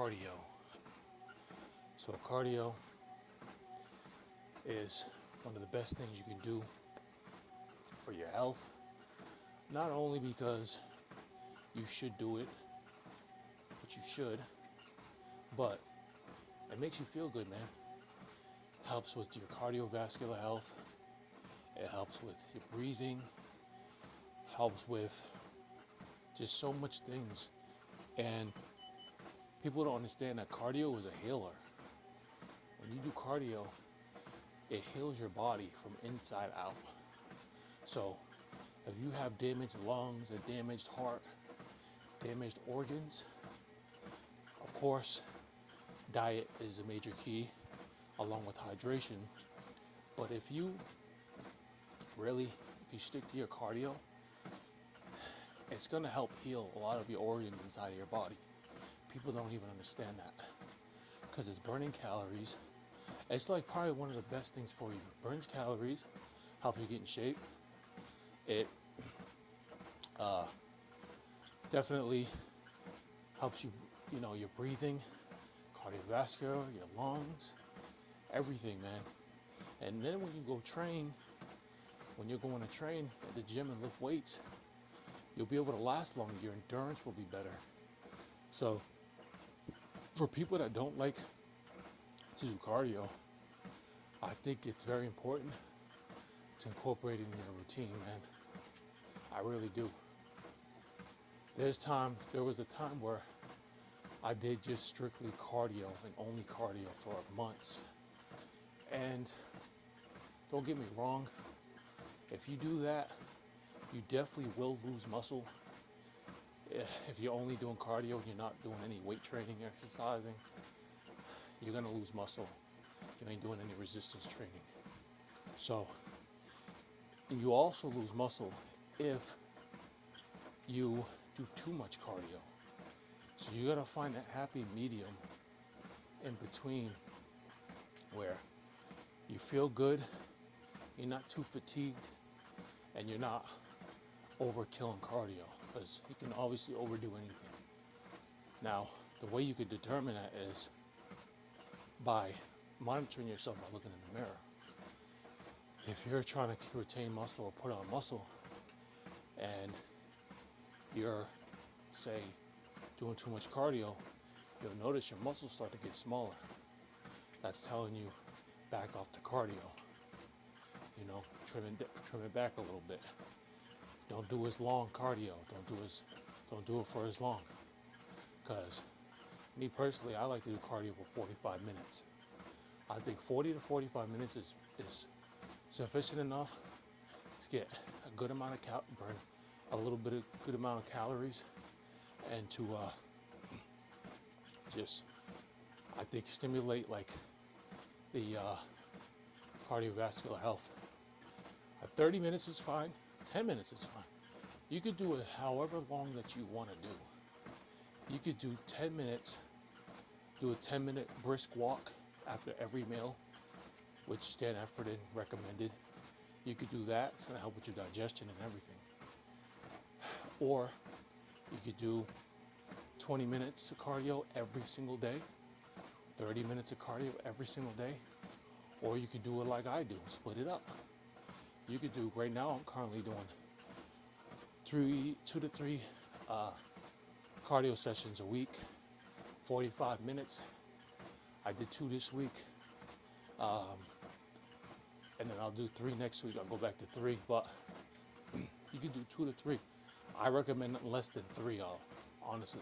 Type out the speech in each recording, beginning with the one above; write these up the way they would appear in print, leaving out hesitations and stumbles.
cardio. So cardio is one of the best things you can do for your health. Not only because you should do it, but you should, but it makes you feel good, man. Helps with your cardiovascular health. It helps with your breathing. Helps with just so much things. And people don't understand that cardio is a healer. When you do cardio, it heals your body from inside out. So if you have damaged lungs, a damaged heart, damaged organs, of course, diet is a major key along with hydration. But if you stick to your cardio, it's gonna help heal a lot of your organs inside of your body. People don't even understand that because it's burning calories. It's like probably one of the best things for you. It burns calories, helps you get in shape. It definitely helps you, your breathing, cardiovascular, your lungs, everything, man. And then when you go train, when you're going to train at the gym and lift weights, you'll be able to last longer. Your endurance will be better. So for people that don't like to do cardio, I think it's very important to incorporate it in your routine, man. I really do. There was a time where I did just strictly cardio and only cardio for months. And don't get me wrong, if you do that, you definitely will lose muscle. If you're only doing cardio and you're not doing any weight training, exercising, you're gonna lose muscle if you ain't doing any resistance training. So, and you also lose muscle if you do too much cardio. So you gotta find that happy medium in between where you feel good, you're not too fatigued, and you're not overkilling cardio, because you can obviously overdo anything. Now, the way you could determine that is by monitoring yourself by looking in the mirror. If you're trying to retain muscle or put on muscle and you're, say, doing too much cardio, you'll notice your muscles start to get smaller. That's telling you back off the cardio. Trim it back a little bit. Don't do as long cardio. Don't do it for as long. Because me personally, I like to do cardio for 45 minutes. I think 40 to 45 minutes is sufficient enough to get a good amount of burn a little bit of good amount of calories, and to I think stimulate like the cardiovascular health. 30 minutes is fine. 10 minutes is fine. You could do it however long that you want to do. You could do 10 minutes, do a 10-minute brisk walk after every meal, which Stan Efferdin recommended. You could do that. It's going to help with your digestion and everything. Or you could do 20 minutes of cardio every single day, 30 minutes of cardio every single day. Or you could do it like I do, split it up. You could do, right now I'm currently doing 2 to 3 cardio sessions a week, 45 minutes. I did 2 this week. And then I'll do 3 next week. I'll go back to 3, but you can do 2 to 3. I recommend less than 3, honestly.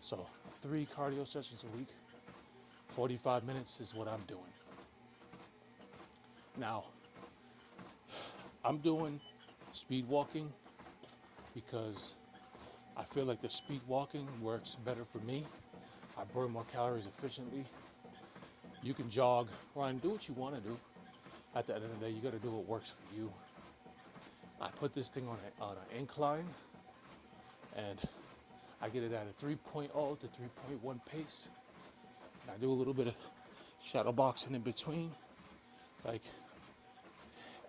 So 3 cardio sessions a week, 45 minutes is what I'm doing. Now, I'm doing speed walking because I feel like the speed walking works better for me. I burn more calories efficiently. You can jog, run, do what you want to do. At the end of the day, you got to do what works for you. I put this thing on an incline, and I get it at a 3.0 to 3.1 pace. And I do a little bit of shadow boxing in between,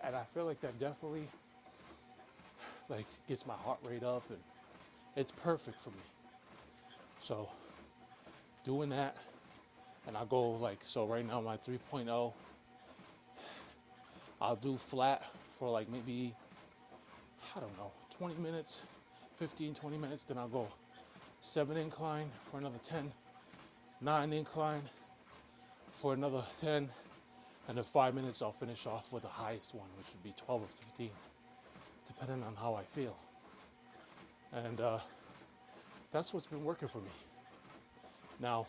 and I feel like that definitely gets my heart rate up, and it's perfect for me. So doing that, and I'll go like, so right now my 3.0, I'll do flat for like maybe, I don't know, 20 minutes, 15, 20 minutes, then I'll go 7 incline for another 10, 9 incline for another 10, and then 5 minutes I'll finish off with the highest one, which would be 12 or 15, depending on how I feel. And that's what's been working for me. Now,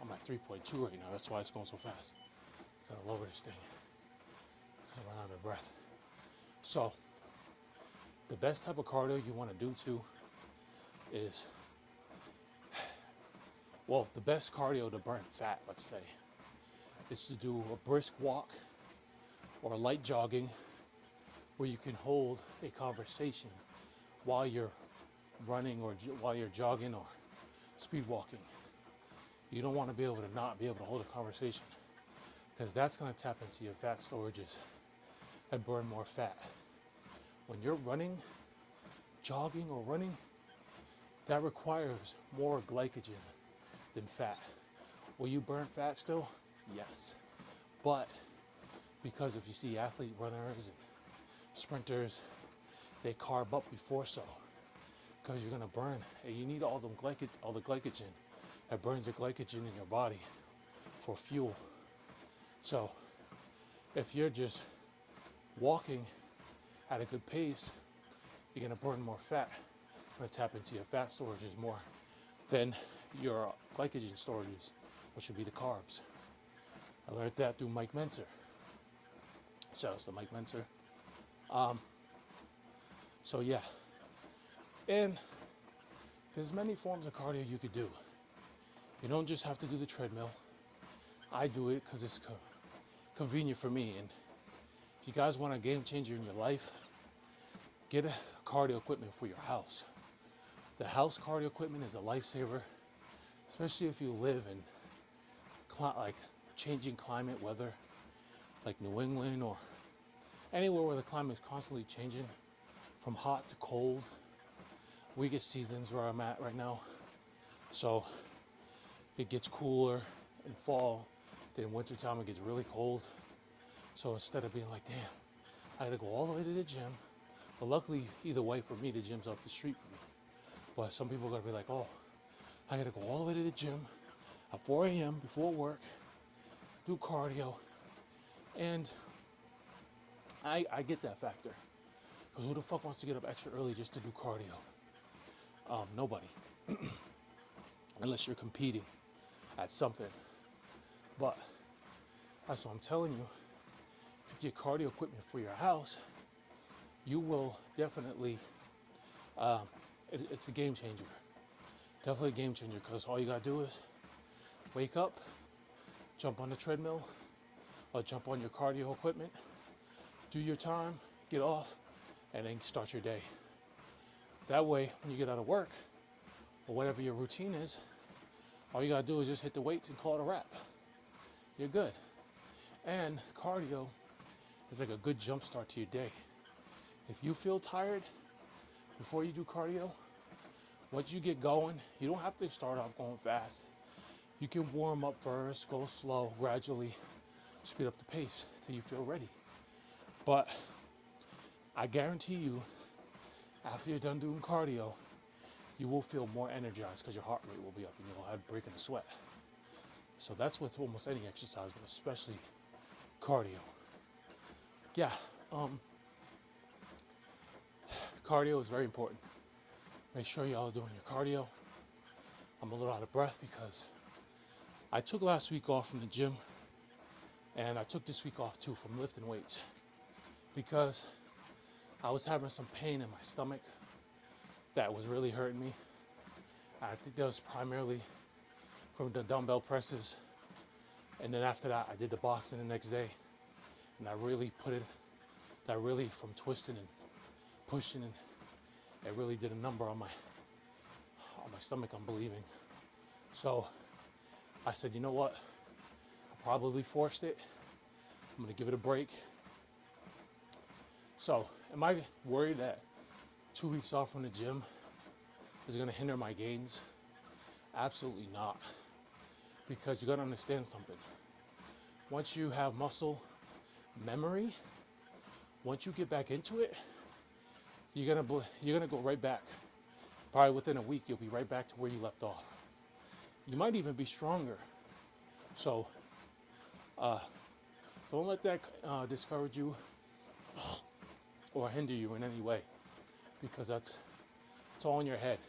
I'm at 3.2 right now, that's why it's going so fast. Gotta lower this thing, because I run out of breath. So, the best type of cardio you want to do too is, well, the best cardio to burn fat, let's say, is to do a brisk walk or light jogging where you can hold a conversation while you're running or while you're jogging or speed walking. You don't want to be able to not be able to hold a conversation, because that's going to tap into your fat storages and burn more fat. When you're running, jogging or running, that requires more glycogen than fat. Will you burn fat still? Yes. But because if you see athlete runners and sprinters, they carb up before so, because you're gonna burn, and you need all the glycogen that burns the glycogen in your body for fuel. So if you're just walking at a good pace, you're gonna burn more fat. You're gonna tap into your fat storages more than your glycogen storages, which would be the carbs. I learned that through Mike Mentzer. Shout out to Mike Mentzer. So yeah, and there's many forms of cardio you could do. You don't just have to do the treadmill. I do it because it's convenient for me. And if you guys want a game changer in your life, get a cardio equipment for your house. The house cardio equipment is a lifesaver, especially if you live in like changing climate, weather, like New England or anywhere where the climate is constantly changing from hot to cold. We get seasons where I'm at right now. So it gets cooler in fall, then wintertime it gets really cold. So instead of being like, damn, I had to go all the way to the gym. But luckily, either way for me, the gym's up the street for me. But some people are gonna be like, oh, I gotta go all the way to the gym at 4 a.m. before work, do cardio. And I get that factor. Because who the fuck wants to get up extra early just to do cardio? Nobody. Unless you're competing at something. But that's what I'm telling you. If you get cardio equipment for your house, you will definitely, it's a game changer. Definitely a game changer, because all you gotta do is wake up, jump on the treadmill, or jump on your cardio equipment, do your time, get off, and then start your day. That way, when you get out of work, or whatever your routine is, all you gotta do is just hit the weights and call it a wrap. You're good. And cardio is like a good jump start to your day. If you feel tired before you do cardio, once you get going, you don't have to start off going fast. You can warm up first, go slow, gradually speed up the pace till you feel ready. But I guarantee you, after you're done doing cardio, you will feel more energized because your heart rate will be up and you'll have a break in the sweat. So that's with almost any exercise, but especially cardio. Yeah, cardio is very important. Make sure y'all are doing your cardio. I'm a little out of breath because I took last week off from the gym, and I took this week off too from lifting weights because I was having some pain in my stomach that was really hurting me. I think that was primarily from the dumbbell presses. And then after that, I did the boxing the next day. And that really from twisting and pushing, and it really did a number on my stomach, I'm believing. So I said, you know what? I probably forced it. I'm gonna give it a break. So am I worried that 2 weeks off from the gym is gonna hinder my gains? Absolutely not. Because you gotta understand something. Once you have muscle memory, once you get back into it, you're gonna go right back. Probably within a week, you'll be right back to where you left off. You might even be stronger. So don't let that discourage you or hinder you in any way, because it's all in your head.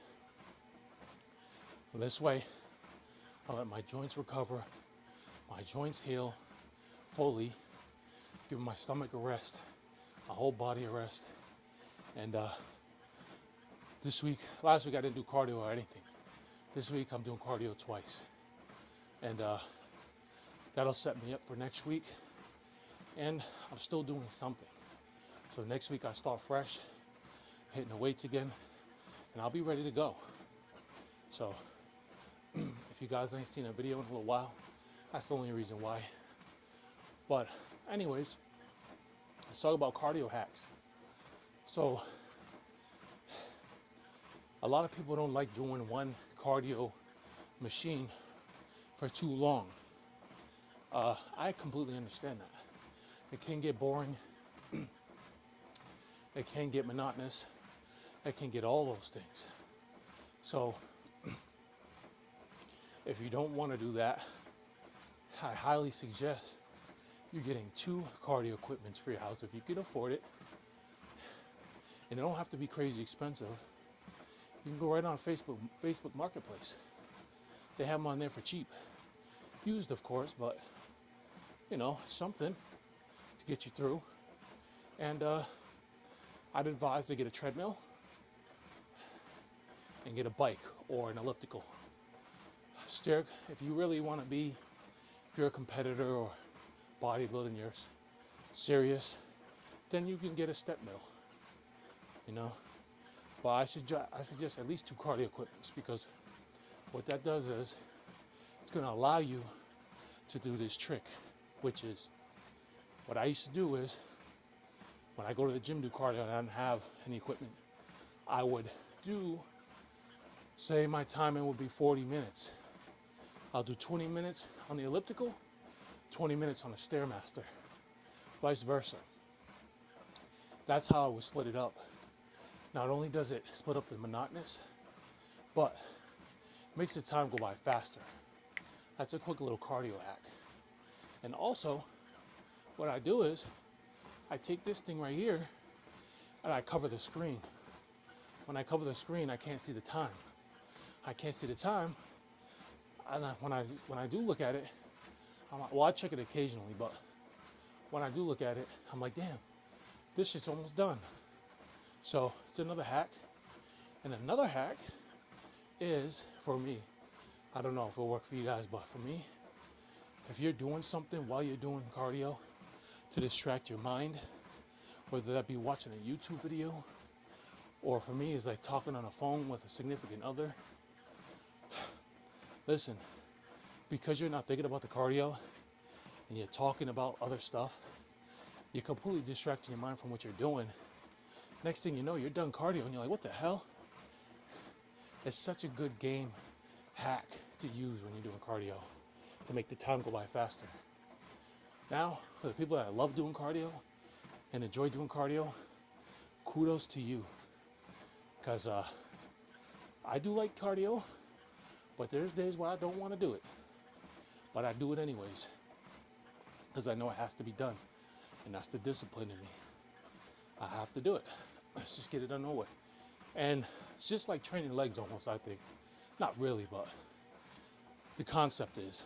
And this way, I'll let my joints recover, my joints heal fully, give my stomach a rest, my whole body a rest. And last week I didn't do cardio or anything. This week I'm doing cardio twice. And that'll set me up for next week. And I'm still doing something. So next week I start fresh, hitting the weights again, and I'll be ready to go. So if you guys ain't seen a video in a little while, that's the only reason why. But anyways, let's talk about cardio hacks. So a lot of people don't like doing one cardio machine for too long. I completely understand that. It can get boring. It can get monotonous. It can get all those things. So if you don't want to do that, I highly suggest you getting 2 cardio equipments for your house if you can afford it. And it don't have to be crazy expensive. You can go right on Facebook Marketplace. They have them on there for cheap. Used, of course, but something to get you through. And I'd advise to get a treadmill and get a bike or an elliptical. If you really want to be, if you're a competitor or bodybuilding, you're serious, then you can get a step mill. But I suggest at least 2 cardio equipments, because what that does is it's going to allow you to do this trick, which is what I used to do is when I go to the gym do cardio and I didn't have any equipment, I would do, say my timing would be 40 minutes. I'll do 20 minutes on the elliptical, 20 minutes on the Stairmaster, vice versa. That's how I would split it up. Not only does it split up the monotonous, but it makes the time go by faster. That's a quick little cardio hack. And also, what I do is I take this thing right here and I cover the screen. When I cover the screen, I can't see the time. I can't see the time, and when I do look at it, I check it occasionally, but when I do look at it, I'm like, damn, this shit's almost done. So it's another hack. And another hack is, for me, I don't know if it'll work for you guys, but for me, if you're doing something while you're doing cardio to distract your mind, whether that be watching a YouTube video, or for me, it's like talking on a phone with a significant other. Listen, because you're not thinking about the cardio and you're talking about other stuff, you're completely distracting your mind from what you're doing. Next thing you know, you're done cardio and you're like, what the hell? It's such a good game hack to use when you're doing cardio to make the time go by faster. Now, for the people that love doing cardio and enjoy doing cardio, kudos to you. Because I do like cardio, but there's days where I don't want to do it. But I do it anyways, because I know it has to be done. And that's the discipline in me. I have to do it. Let's just get it done over with. And it's just like training legs almost, I think. Not really, but the concept is,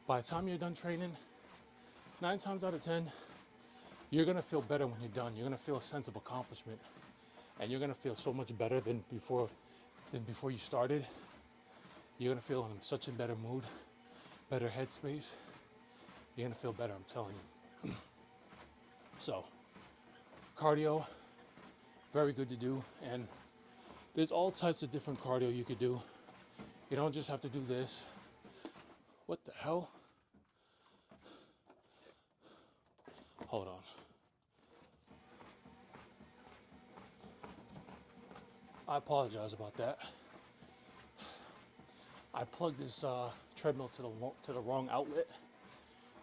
by the time you're done training, 9 times out of 10, you're going to feel better when you're done. You're going to feel a sense of accomplishment. And you're going to feel so much better than before you started. You're going to feel in such a better mood, better headspace. You're going to feel better, I'm telling you. So, cardio, very good to do. And there's all types of different cardio you could do. You don't just have to do this. What the hell? Hold on. I apologize about that. I plugged this treadmill to the wrong outlet.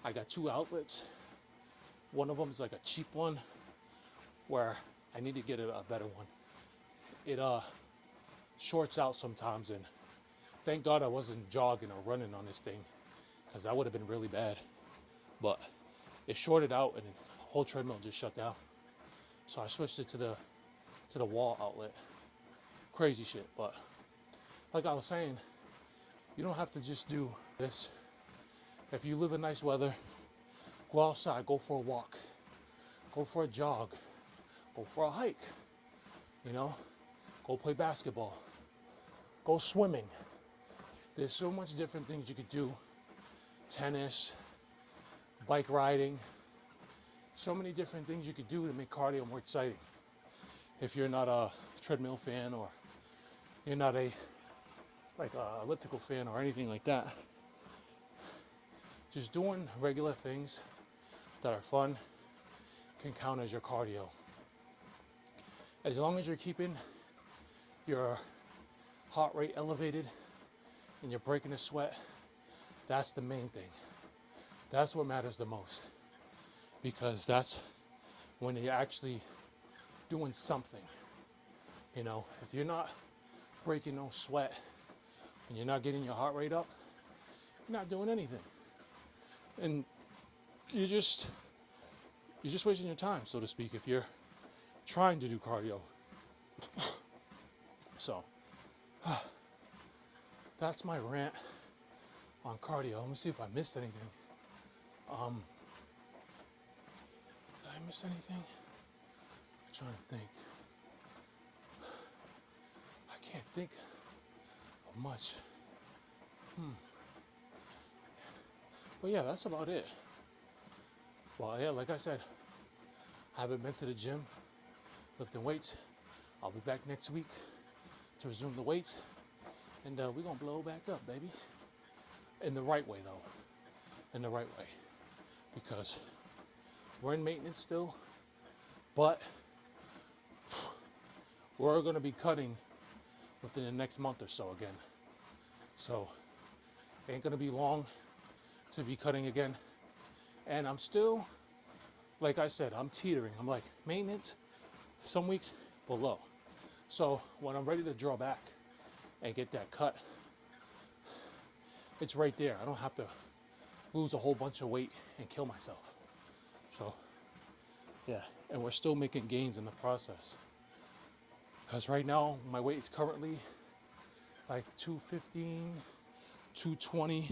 I got two outlets. One of them is like a cheap one where I need to get a better one. It shorts out sometimes, and thank God I wasn't jogging or running on this thing, because that would have been really bad. But it shorted out and the whole treadmill just shut down. So I switched it to the wall outlet. Crazy shit, but like I was saying, you don't have to just do this. If you live in nice weather, go outside, go for a walk, go for a jog, go for a hike, you know, go play basketball, go swimming. There's so much different things you could do. Tennis, bike riding, so many different things you could do to make cardio more exciting. If you're not a treadmill fan, or you're not a elliptical fan or anything like that, just doing regular things that are fun can count as your cardio. As long as you're keeping your heart rate elevated and you're breaking a sweat, that's the main thing. That's what matters the most, because that's when you're actually doing something. You know, if you're not breaking no sweat and you're not getting your heart rate up, you're not doing anything. And you're just wasting your time, so to speak, if you're trying to do cardio. So that's my rant on cardio. Let me see if I missed anything. Did I miss anything? I'm trying to think. I can't think of much. But yeah, that's about it. Well, yeah, like I said, I haven't been to the gym lifting weights. I'll be back next week to resume the weights, and we're gonna blow back up, baby. In the right way, though. In the right way, because we're in maintenance still, but we're gonna be cutting within the next month or so again. So ain't gonna be long to be cutting again. And I'm still, like I said, I'm teetering. I'm like maintenance, some weeks below. So when I'm ready to draw back and get that cut, it's right there. I don't have to lose a whole bunch of weight and kill myself. So yeah, and we're still making gains in the process. Because right now my weight is currently like 215, 220,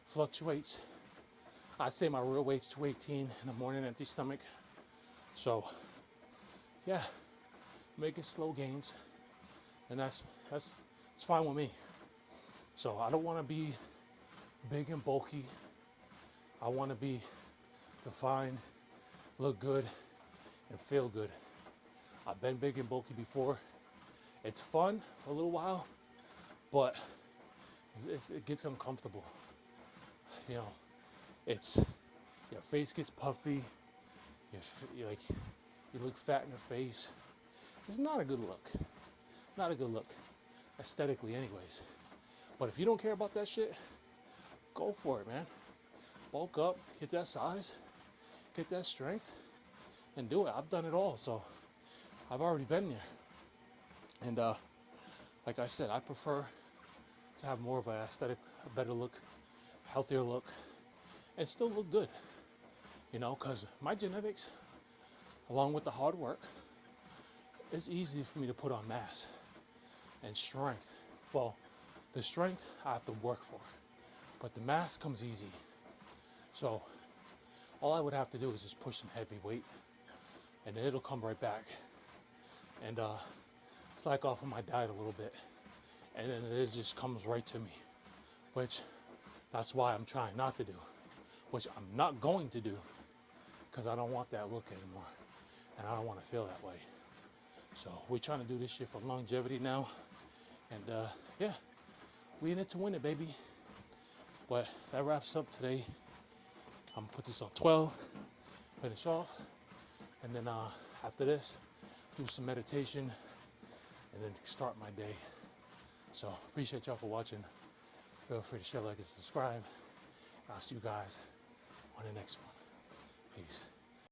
fluctuates. I'd say my real weight's 218 in the morning, empty stomach. So yeah, making slow gains, and that's fine with me. So I don't want to be big and bulky. I want to be defined, look good, and feel good. I've been big and bulky before. It's fun for a little while, but it gets uncomfortable. You know, your face gets puffy. You look fat in your face. It's not a good look. Not a good look, aesthetically, anyways. But if you don't care about that shit, go for it, man. Bulk up, get that size, get that strength, and do it. I've done it all, so I've already been there. And like I said, I prefer to have more of an aesthetic, a better look, healthier look, and still look good. You know, because my genetics, along with the hard work, it's easy for me to put on mass and strength. Well, the strength I have to work for, but the mass comes easy. So all I would have to do is just push some heavy weight, and then it'll come right back. And slack off on my diet a little bit, and then it just comes right to me, which that's why I'm trying not to do, which I'm not going to do, because I don't want that look anymore, and I don't want to feel that way. So we're trying to do this shit for longevity now, and yeah, we in it to win it, baby. But that wraps up today. I'm gonna put this on 12, finish off, and then after this, do some meditation, and then start my day. So appreciate y'all for watching. Feel free to share, like, and subscribe. I'll see you guys on the next one. Peace.